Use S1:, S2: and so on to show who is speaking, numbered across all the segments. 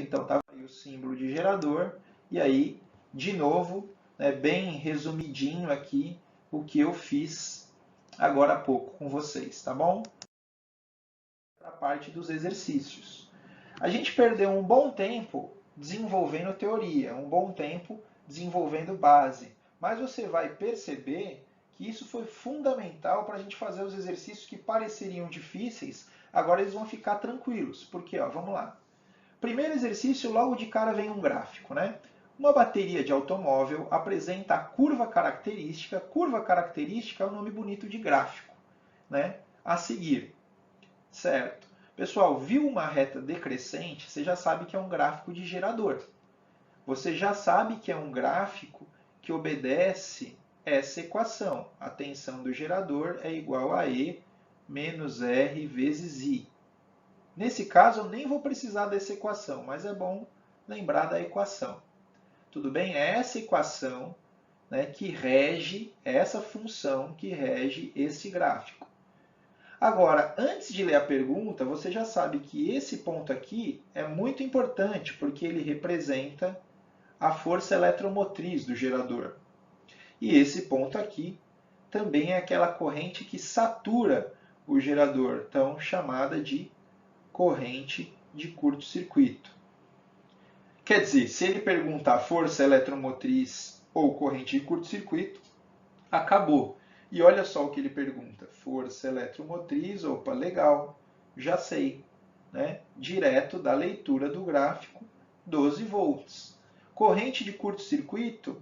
S1: Então, estava aí o símbolo de gerador. E aí, de novo, né, bem resumidinho aqui, o que eu fiz agora há pouco com vocês, tá bom? A parte dos exercícios. A gente perdeu um bom tempo desenvolvendo teoria, um bom tempo desenvolvendo base. Mas você vai perceber que isso foi fundamental para a gente fazer os exercícios que pareceriam difíceis, agora eles vão ficar tranquilos. Porque, ó, vamos lá. Primeiro exercício, logo de cara vem um gráfico, né? Uma bateria de automóvel apresenta a curva característica. Curva característica é um nome bonito de gráfico, né? A seguir, certo? Pessoal, viu uma reta decrescente, você já sabe que é um gráfico de gerador. Você já sabe que é um gráfico que obedece essa equação. A tensão do gerador é igual a E menos R vezes I. Nesse caso, eu nem vou precisar dessa equação, mas é bom lembrar da equação. Tudo bem? É essa equação, né, que rege, essa função que rege esse gráfico. Agora, antes de ler a pergunta, você já sabe que esse ponto aqui é muito importante, porque ele representa a força eletromotriz do gerador. E esse ponto aqui também é aquela corrente que satura o gerador, então chamada de corrente de curto-circuito. Quer dizer, se ele perguntar força eletromotriz ou corrente de curto-circuito, acabou. E olha só o que ele pergunta. Força eletromotriz, opa, legal, já sei, né? Direto da leitura do gráfico, 12 volts. Corrente de curto-circuito,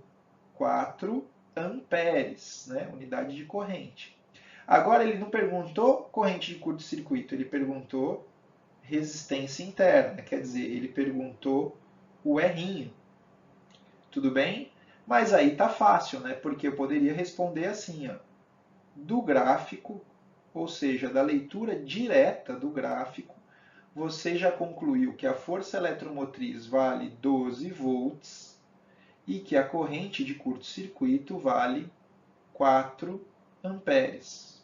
S1: 4 amperes, né? Unidade de corrente. Agora ele não perguntou corrente de curto-circuito, ele perguntou resistência interna, quer dizer, ele perguntou o R'inho. Tudo bem? Mas aí tá fácil, né? Porque eu poderia responder assim, ó, do gráfico, ou seja, da leitura direta do gráfico, você já concluiu que a força eletromotriz vale 12 volts e que a corrente de curto-circuito vale 4 amperes.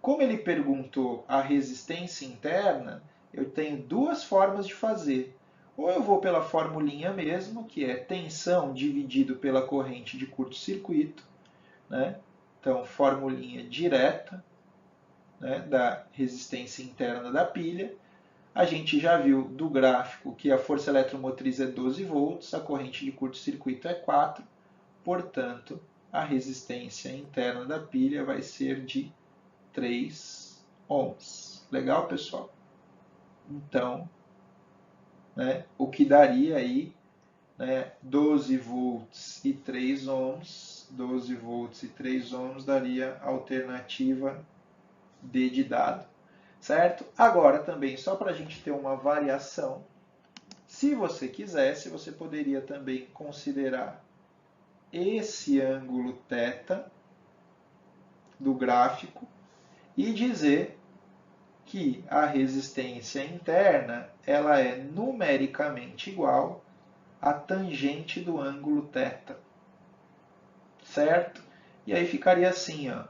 S1: Como ele perguntou a resistência interna, eu tenho duas formas de fazer. Ou eu vou pela formulinha mesmo, que é tensão dividido pela corrente de curto-circuito, né? Então, formulinha direta, né, da resistência interna da pilha. A gente já viu do gráfico que a força eletromotriz é 12 volts, a corrente de curto-circuito é 4, portanto, a resistência interna da pilha vai ser de 3 ohms. Legal, pessoal? Então, né, o que daria aí, né, 12 volts e 3 ohms, 12 volts e 3 ohms daria a alternativa D de dado, certo? Agora também, só para a gente ter uma variação, se você quisesse, você poderia também considerar esse ângulo θ do gráfico e dizer que a resistência interna ela é numericamente igual à tangente do ângulo θ, certo? E aí ficaria assim, ó.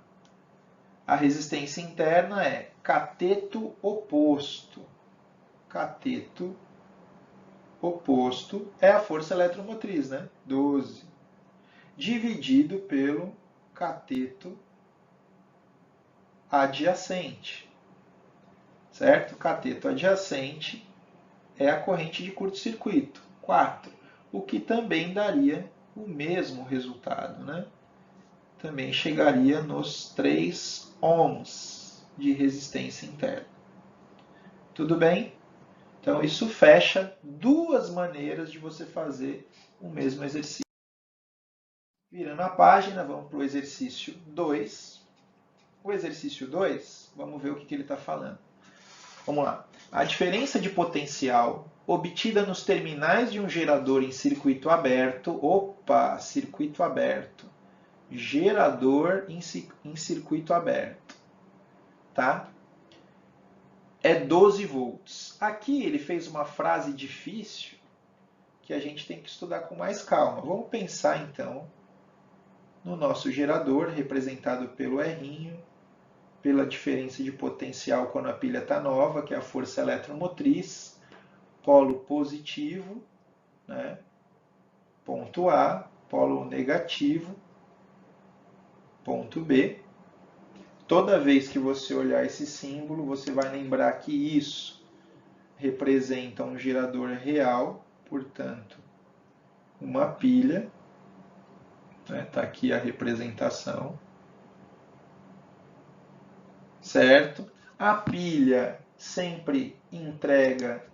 S1: A resistência interna é cateto oposto. Cateto oposto é a força eletromotriz, né? 12. Dividido pelo cateto adjacente. Certo? Cateto adjacente é a corrente de curto-circuito, 4. O que também daria o mesmo resultado, né? Também chegaria nos 3 ohms de resistência interna. Tudo bem? Então, isso fecha duas maneiras de você fazer o mesmo exercício. Virando a página, vamos para o exercício 2. O exercício 2, vamos ver o que ele está falando. Vamos lá. A diferença de potencial obtida nos terminais de um gerador em circuito aberto. Opa, circuito aberto. Gerador em circuito aberto. Tá? É 12 volts. Aqui ele fez uma frase difícil que a gente tem que estudar com mais calma. Vamos pensar então no nosso gerador, representado pelo R'inho, pela diferença de potencial quando a pilha está nova, que é a força eletromotriz, polo positivo, né? Ponto A, polo negativo, ponto B. Toda vez que você olhar esse símbolo, você vai lembrar que isso representa um gerador real, portanto, uma pilha. Está aqui a representação. Certo? A pilha sempre entrega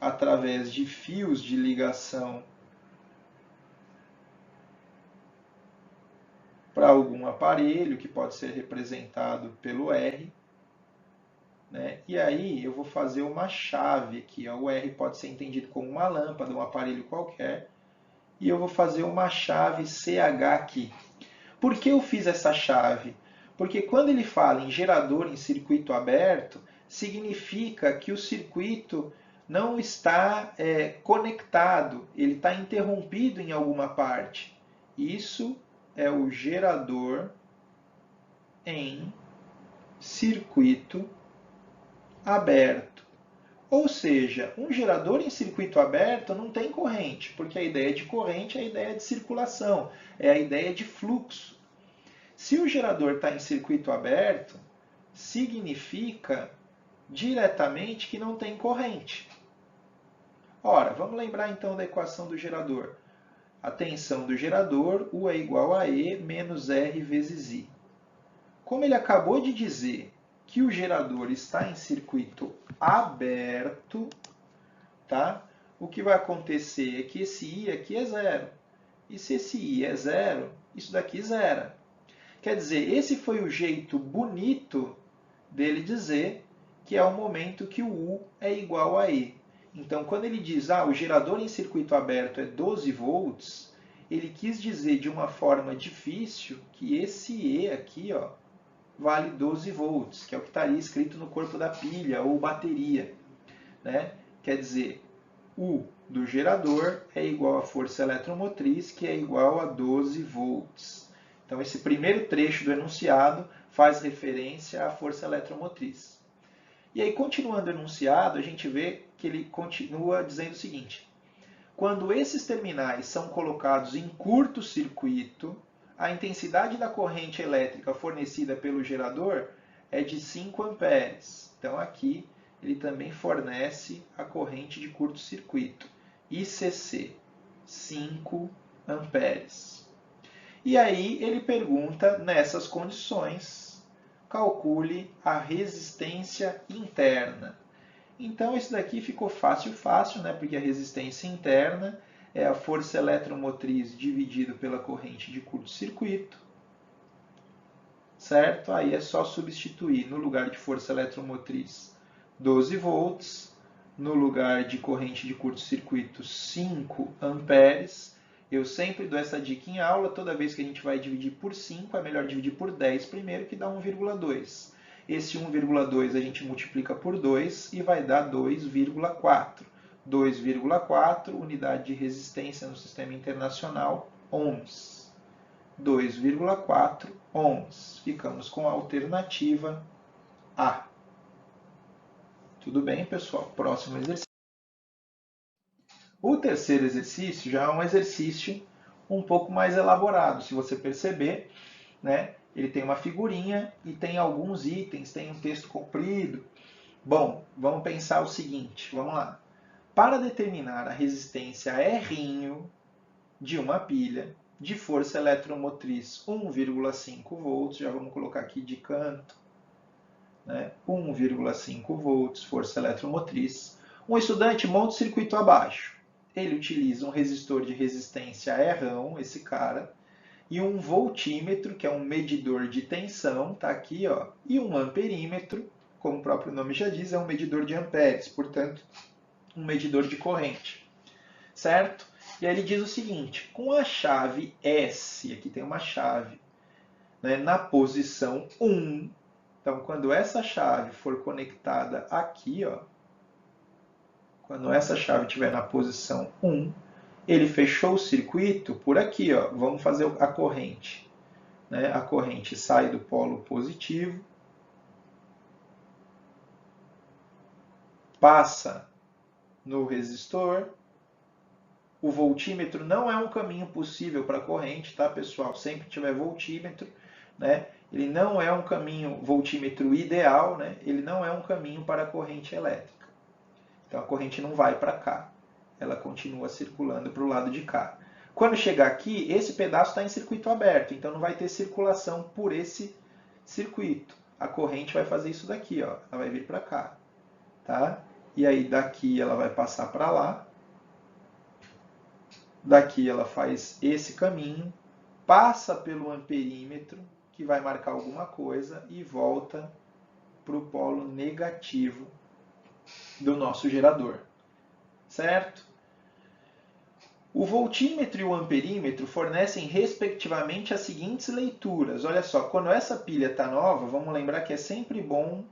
S1: através de fios de ligação para algum aparelho, que pode ser representado pelo R. Né? E aí eu vou fazer uma chave aqui. O R pode ser entendido como uma lâmpada, um aparelho qualquer. E eu vou fazer uma chave CH aqui. Por que eu fiz essa chave? Porque quando ele fala em gerador em circuito aberto, significa que o circuito não está conectado, ele está interrompido em alguma parte. Isso é o gerador em circuito aberto. Ou seja, um gerador em circuito aberto não tem corrente, porque a ideia de corrente é a ideia de circulação, é a ideia de fluxo. Se o gerador está em circuito aberto, significa diretamente que não tem corrente. Ora, vamos lembrar então da equação do gerador. A tensão do gerador, U é igual a E menos R vezes I. Como ele acabou de dizer que o gerador está em circuito aberto, tá? O que vai acontecer é que esse I aqui é zero. E se esse I é zero, isso daqui zera. Quer dizer, esse foi o jeito bonito dele dizer que é o momento que o U é igual a E. Então, quando ele diz o gerador em circuito aberto é 12 volts, ele quis dizer de uma forma difícil que esse E aqui vale 12 volts, que é o que estaria escrito no corpo da pilha ou bateria. Né? Quer dizer, U do gerador é igual à força eletromotriz, que é igual a 12 volts. Então, esse primeiro trecho do enunciado faz referência à força eletromotriz. E aí, continuando o enunciado, a gente vê que ele continua dizendo o seguinte: quando esses terminais são colocados em curto-circuito, a intensidade da corrente elétrica fornecida pelo gerador é de 5 amperes. Então, aqui ele também fornece a corrente de curto-circuito, ICC, 5 amperes. E aí ele pergunta, nessas condições, calcule a resistência interna. Então isso daqui ficou fácil, né? Porque a resistência interna é a força eletromotriz dividido pela corrente de curto-circuito. Certo? Aí é só substituir no lugar de força eletromotriz 12 volts, no lugar de corrente de curto-circuito 5 amperes. Eu sempre dou essa dica em aula, toda vez que a gente vai dividir por 5, é melhor dividir por 10 primeiro, que dá 1,2. Esse 1,2 a gente multiplica por 2 e vai dar 2,4. 2,4, unidade de resistência no sistema internacional, ohms. 2,4 ohms. Ficamos com a alternativa A. Tudo bem, pessoal? Próximo exercício. O terceiro exercício já é um exercício um pouco mais elaborado. Se você perceber, né, ele tem uma figurinha e tem alguns itens, tem um texto comprido. Bom, vamos pensar o seguinte, vamos lá. Para determinar a resistência R de uma pilha de força eletromotriz 1,5 volts, já vamos colocar aqui de canto, né, 1,5 volts, força eletromotriz, um estudante monta o circuito abaixo. Ele utiliza um resistor de resistência R, esse cara, e um voltímetro, que é um medidor de tensão, tá aqui, e um amperímetro, como o próprio nome já diz, é um medidor de amperes, portanto, um medidor de corrente. Certo? E aí ele diz o seguinte, com a chave S, aqui tem uma chave, né, na posição 1, então quando essa chave for conectada aqui, quando essa chave estiver na posição 1, ele fechou o circuito por aqui, vamos fazer a corrente. Né? A corrente sai do polo positivo, passa no resistor. O voltímetro não é um caminho possível para a corrente, tá, pessoal? Sempre tiver voltímetro, né? Ele não é um caminho, voltímetro ideal, né? Ele não é um caminho para a corrente elétrica. Então a corrente não vai para cá, ela continua circulando para o lado de cá. Quando chegar aqui, esse pedaço está em circuito aberto, então não vai ter circulação por esse circuito. A corrente vai fazer isso daqui, ó, ela vai vir para cá, tá? E aí daqui ela vai passar para lá. Daqui ela faz esse caminho, passa pelo amperímetro, que vai marcar alguma coisa, e volta para o polo negativo do nosso gerador. Certo? O voltímetro e o amperímetro fornecem, respectivamente, as seguintes leituras. Olha só, quando essa pilha está nova, vamos lembrar que é sempre bom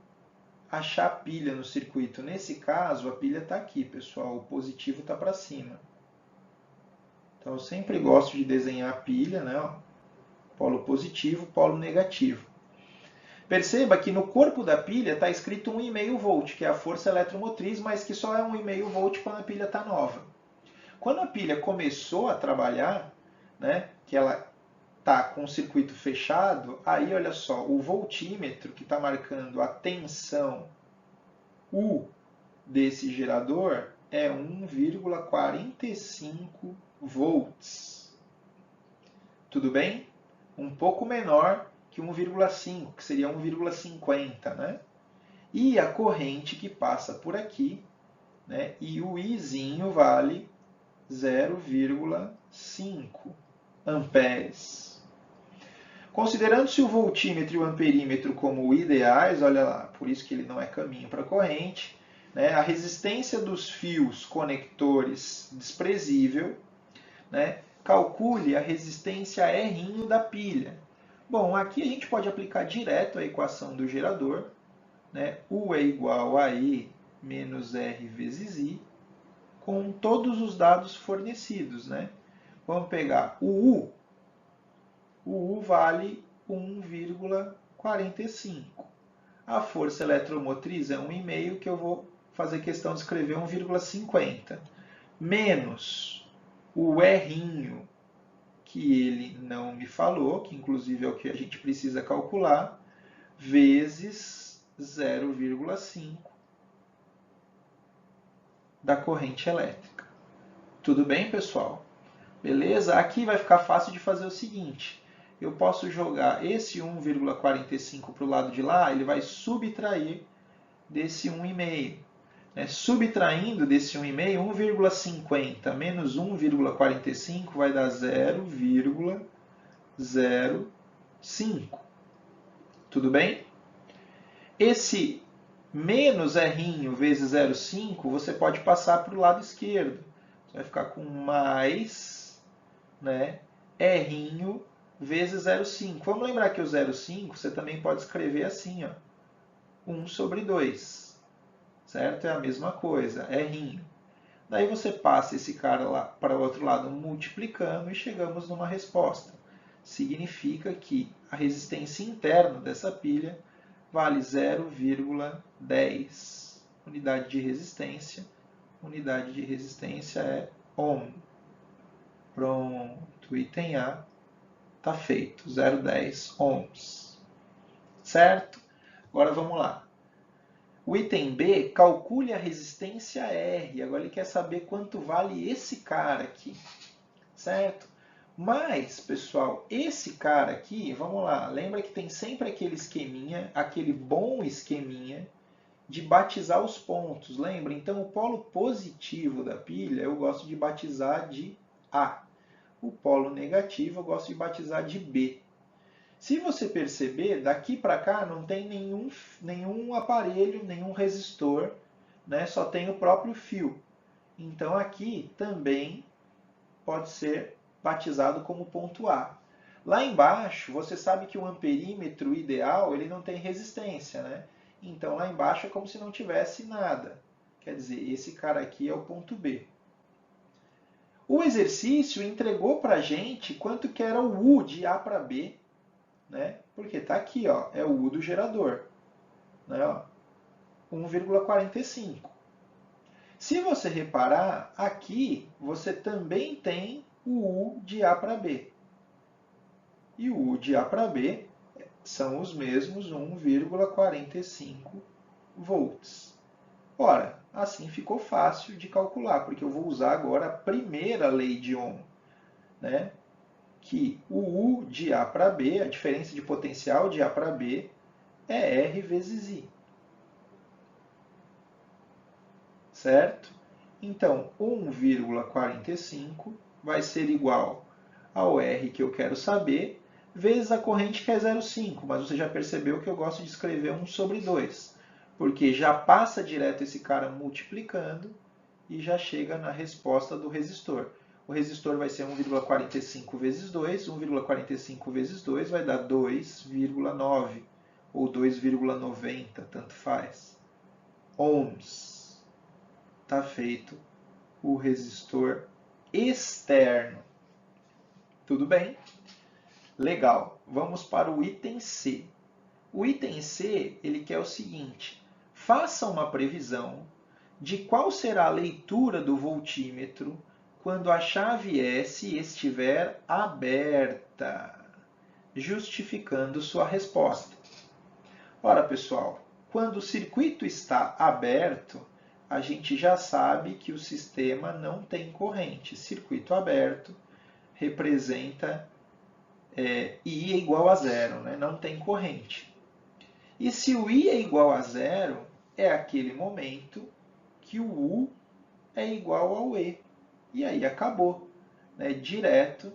S1: achar pilha no circuito. Nesse caso, a pilha está aqui, pessoal. O positivo está para cima. Então, eu sempre gosto de desenhar a pilha, né? Ó, polo positivo, polo negativo. Perceba que no corpo da pilha está escrito 1,5 volt, que é a força eletromotriz, mas que só é 1,5 volt quando a pilha está nova. Quando a pilha começou a trabalhar, né, que ela está com o circuito fechado, aí olha só, o voltímetro que está marcando a tensão U desse gerador é 1,45 volts. Tudo bem? Um pouco menor que 1,5, que seria 1,50, né? E a corrente que passa por aqui, né? E o Izinho vale 0,5 amperes. Considerando-se o voltímetro e o amperímetro como ideais, olha lá, por isso que ele não é caminho para a corrente, né? A resistência dos fios conectores desprezível, né? Calcule a resistência R da pilha. Bom, aqui a gente pode aplicar direto a equação do gerador, né? U é igual a E menos R vezes I, com todos os dados fornecidos, né? Vamos pegar o U. O U vale 1,45. A força eletromotriz é 1,5, que eu vou fazer questão de escrever 1,50. Menos o R, que ele não me falou, que inclusive é o que a gente precisa calcular, vezes 0,5 da corrente elétrica. Tudo bem, pessoal? Beleza? Aqui vai ficar fácil de fazer o seguinte. Eu posso jogar esse 1,45 para o lado de lá, ele vai subtrair desse 1,5. Subtraindo desse 1,5, 1,50 menos 1,45 vai dar 0,05. Tudo bem? Esse menos R vezes 0,5 você pode passar para o lado esquerdo. Você vai ficar com mais, né, R vezes 0,5. Vamos lembrar que o 0,5 você também pode escrever assim, ó, 1 sobre 2. Certo? É a mesma coisa, R. Daí você passa esse cara lá para o outro lado multiplicando e chegamos numa resposta. Significa que a resistência interna dessa pilha vale 0,10. Unidade de resistência. Unidade de resistência é ohm. Pronto, item A está feito, 0,10 ohms. Certo? Agora vamos lá. O item B, calcule a resistência R. Agora ele quer saber quanto vale esse cara aqui, certo? Mas, pessoal, esse cara aqui, vamos lá, lembra que tem sempre aquele esqueminha, aquele bom esqueminha de batizar os pontos, lembra? Então, o polo positivo da pilha eu gosto de batizar de A. O polo negativo eu gosto de batizar de B. Se você perceber, daqui para cá não tem nenhum aparelho, nenhum resistor, né? Só tem o próprio fio. Então aqui também pode ser batizado como ponto A. Lá embaixo, você sabe que o amperímetro ideal ele não tem resistência, né? Então lá embaixo é como se não tivesse nada. Quer dizer, esse cara aqui é o ponto B. O exercício entregou para a gente quanto que era o U de A para B, né? Porque está aqui, ó, é o U do gerador, né? 1,45. Se você reparar, aqui você também tem o U de A para B. E o U de A para B são os mesmos 1,45 volts. Ora, assim ficou fácil de calcular, porque eu vou usar agora a primeira lei de Ohm, né? Que o U de A para B, a diferença de potencial de A para B, é R vezes I. Certo? Então, 1,45 vai ser igual ao R que eu quero saber, vezes a corrente que é 0,5. Mas você já percebeu que eu gosto de escrever 1 sobre 2, porque já passa direto esse cara multiplicando e já chega na resposta do resistor. O resistor vai ser 1,45 vezes 2, 1,45 vezes 2 vai dar 2,9 ou 2,90, tanto faz. Ohms. Está feito o resistor externo. Tudo bem? Legal. Vamos para o item C. O item C, ele quer o seguinte: faça uma previsão de qual será a leitura do voltímetro quando a chave S estiver aberta, justificando sua resposta. Ora, pessoal, quando o circuito está aberto, a gente já sabe que o sistema não tem corrente. Circuito aberto representa I é igual a zero, né? Não tem corrente. E se o I é igual a zero, é aquele momento que o U é igual ao E. E aí acabou. Né? Direto,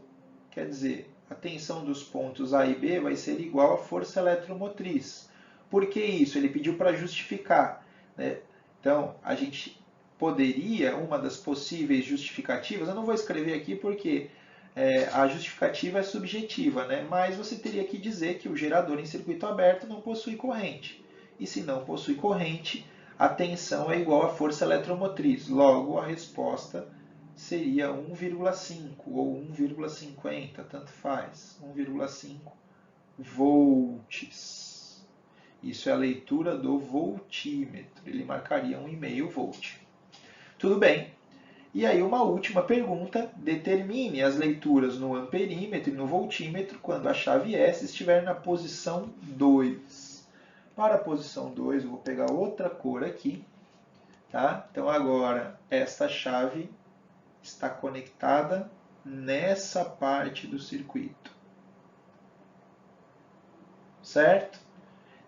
S1: quer dizer, a tensão dos pontos A e B vai ser igual à força eletromotriz. Por que isso? Ele pediu para justificar. Né? Então, a gente poderia, uma das possíveis justificativas, eu não vou escrever aqui porque a justificativa é subjetiva, né? Mas você teria que dizer que o gerador em circuito aberto não possui corrente. E se não possui corrente, a tensão é igual à força eletromotriz. Logo, a resposta seria 1,5 ou 1,50, tanto faz. 1,5 volts. Isso é a leitura do voltímetro. Ele marcaria 1,5 volt. Tudo bem. E aí uma última pergunta. Determine as leituras no amperímetro e no voltímetro quando a chave S estiver na posição 2. Para a posição 2, eu vou pegar outra cor aqui. Tá? Então agora esta chave está conectada nessa parte do circuito. Certo?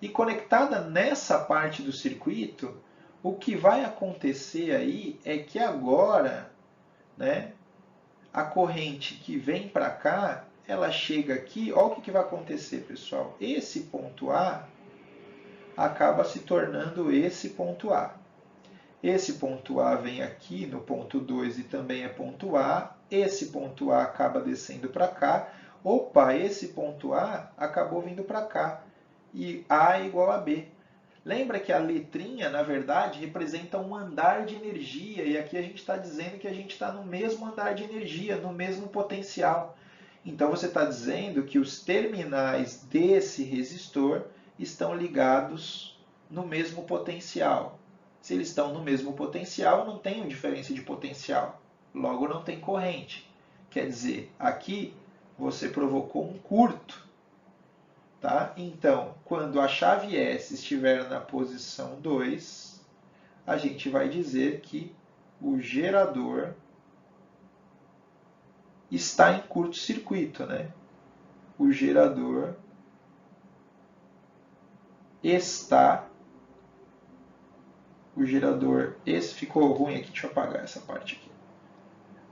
S1: E conectada nessa parte do circuito, o que vai acontecer aí é que agora, né, a corrente que vem para cá, ela chega aqui, olha o que vai acontecer, pessoal. Esse ponto A acaba se tornando esse ponto A. Esse ponto A vem aqui no ponto 2 e também é ponto A. Esse ponto A acaba descendo para cá. Opa, esse ponto A acabou vindo para cá. E A é igual a B. Lembra que a letrinha, na verdade, representa um andar de energia. E aqui a gente está dizendo que a gente está no mesmo andar de energia, no mesmo potencial. Então você está dizendo que os terminais desse resistor estão ligados no mesmo potencial. Se eles estão no mesmo potencial, não tem diferença de potencial. Logo, não tem corrente. Quer dizer, aqui você provocou um curto. Tá? Então, quando a chave S estiver na posição 2, a gente vai dizer que o gerador está em curto-circuito. Né? O gerador está... Esse ficou ruim aqui, deixa eu apagar essa parte aqui.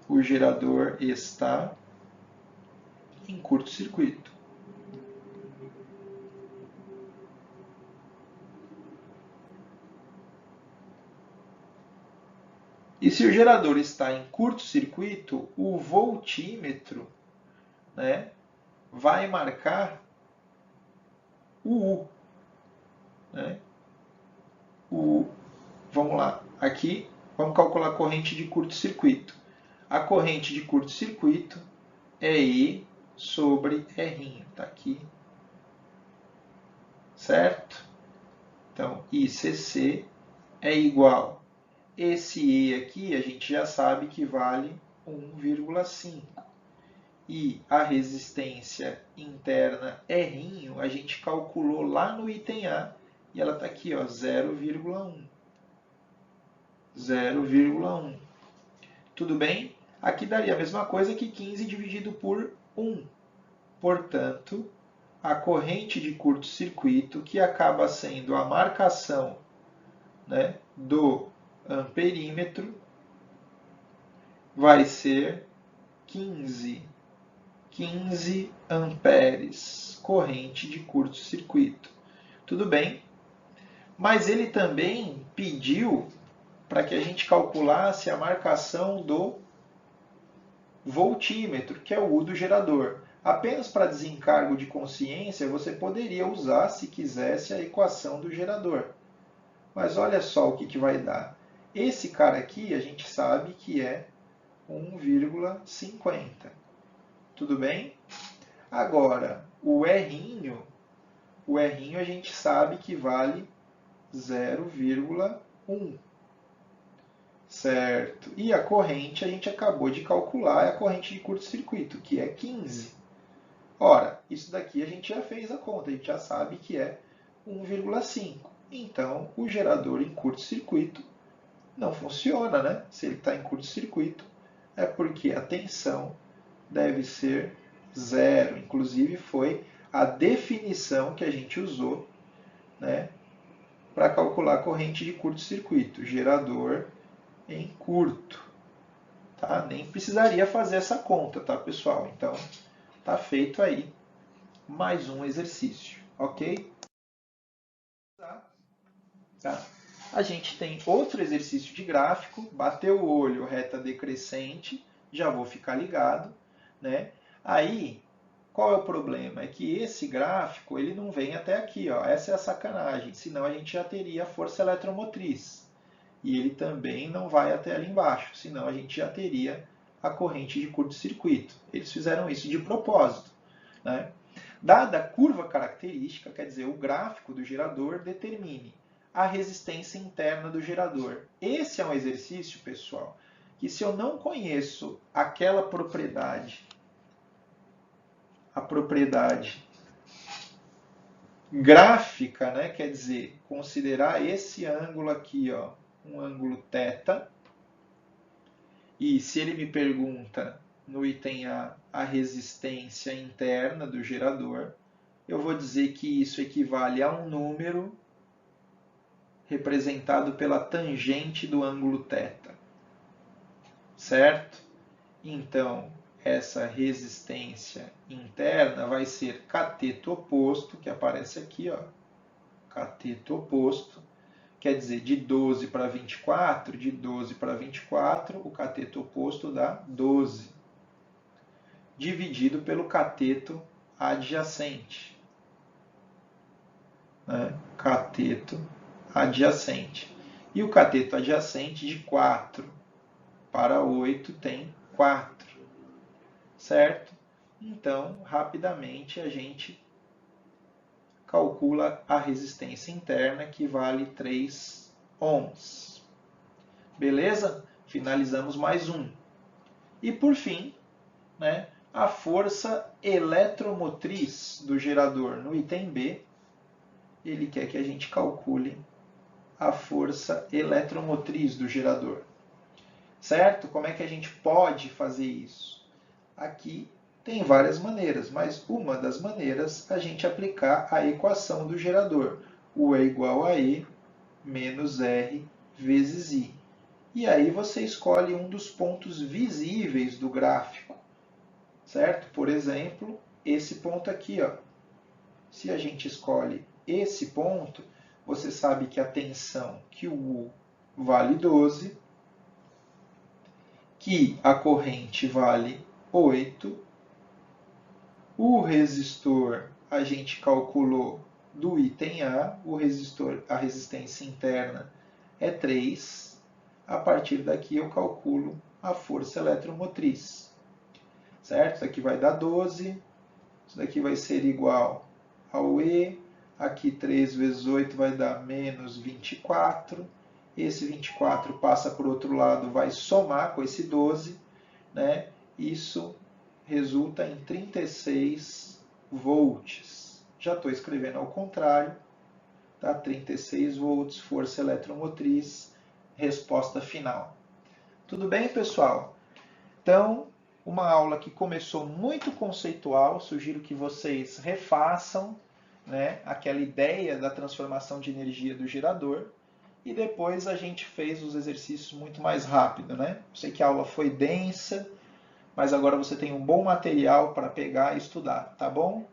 S1: O gerador está em curto-circuito. E se o gerador está em curto-circuito, o voltímetro, né, vai marcar o U. Né? Vamos lá, aqui vamos calcular a corrente de curto-circuito. A corrente de curto-circuito é I sobre R. Está aqui. Certo? Então, ICC é igual Esse E aqui a gente já sabe que vale 1,5. E a resistência interna R a gente calculou lá no item A e ela está aqui, 0,1. 0,1. Tudo bem? Aqui daria a mesma coisa que 15 dividido por 1. Portanto, a corrente de curto-circuito, que acaba sendo a marcação, né, do amperímetro, vai ser 15 amperes, corrente de curto-circuito. Tudo bem? Mas ele também pediu para que a gente calculasse a marcação do voltímetro, que é o U do gerador. Apenas para desencargo de consciência, você poderia usar, se quisesse, a equação do gerador. Mas olha só o que vai dar. Esse cara aqui, a gente sabe que é 1,50. Tudo bem? Agora, o R a gente sabe que vale 0,1. Certo? E a corrente a gente acabou de calcular, é a corrente de curto-circuito, que é 15. Ora, isso daqui a gente já fez a conta, a gente já sabe que é 1,5. Então, o gerador em curto-circuito não funciona, né? Se ele está em curto-circuito, é porque a tensão deve ser 0. Inclusive, foi a definição que a gente usou, né, para calcular a corrente de curto-circuito, gerador em curto. Tá? Nem precisaria fazer essa conta, tá, pessoal? Então, tá feito aí mais um exercício, ok? Tá? A gente tem outro exercício de gráfico, bateu o olho, reta decrescente, já vou ficar ligado, né? Aí, qual é o problema? É que esse gráfico, ele não vem até aqui, ó. Essa é a sacanagem, senão a gente já teria a força eletromotriz. E ele também não vai até ali embaixo, senão a gente já teria a corrente de curto-circuito. Eles fizeram isso de propósito, né? Dada a curva característica, quer dizer, o gráfico do gerador determine a resistência interna do gerador. Esse é um exercício, pessoal, que se eu não conheço aquela propriedade, a propriedade gráfica, né, quer dizer, considerar esse ângulo aqui, ó, um ângulo θ, e se ele me pergunta no item a resistência interna do gerador, eu vou dizer que isso equivale a um número representado pela tangente do ângulo θ. Certo? Então, essa resistência interna vai ser cateto oposto, que aparece aqui, ó, cateto oposto, quer dizer, de 12 para 24, de 12 para 24, o cateto oposto dá 12, dividido pelo cateto adjacente. Né? Cateto adjacente. E o cateto adjacente de 4 para 8 tem 4. Certo? Então, rapidamente a gente calcula a resistência interna, que vale 3 ohms. Beleza? Finalizamos mais um. E por fim, né, a força eletromotriz do gerador no item B, ele quer que a gente calcule a força eletromotriz do gerador. Certo? Como é que a gente pode fazer isso? Aqui tem várias maneiras, mas uma das maneiras é a gente aplicar a equação do gerador. U é igual a E menos R vezes I. E aí você escolhe um dos pontos visíveis do gráfico. Certo? Por exemplo, esse ponto aqui, ó. Se a gente escolhe esse ponto, você sabe que a tensão, que o U vale 12, que a corrente vale 8, o resistor a gente calculou do item A, o resistor, a resistência interna é 3, a partir daqui eu calculo a força eletromotriz. Certo? Isso aqui vai dar 12, isso daqui vai ser igual ao E, aqui 3 vezes 8 vai dar menos 24, esse 24 passa para o outro lado, vai somar com esse 12, né? Isso resulta em 36 volts. Já estou escrevendo ao contrário, tá? 36 volts, força eletromotriz, resposta final. Tudo bem, pessoal? Então, uma aula que começou muito conceitual, sugiro que vocês refaçam, né, aquela ideia da transformação de energia do gerador, e depois a gente fez os exercícios muito mais rápido, né? Sei que a aula foi densa, mas agora você tem um bom material para pegar e estudar, tá bom?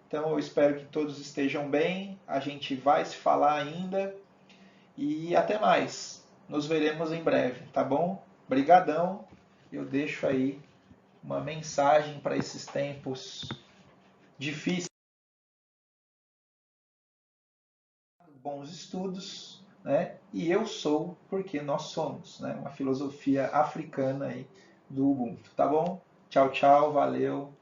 S1: Então eu espero que todos estejam bem, a gente vai se falar ainda e até mais. Nos veremos em breve, tá bom? Brigadão. Eu deixo aí uma mensagem para esses tempos difíceis. Bons estudos, né? E eu sou porque nós somos, né? Uma filosofia africana aí do Ubuntu, tá bom? Tchau, tchau, valeu.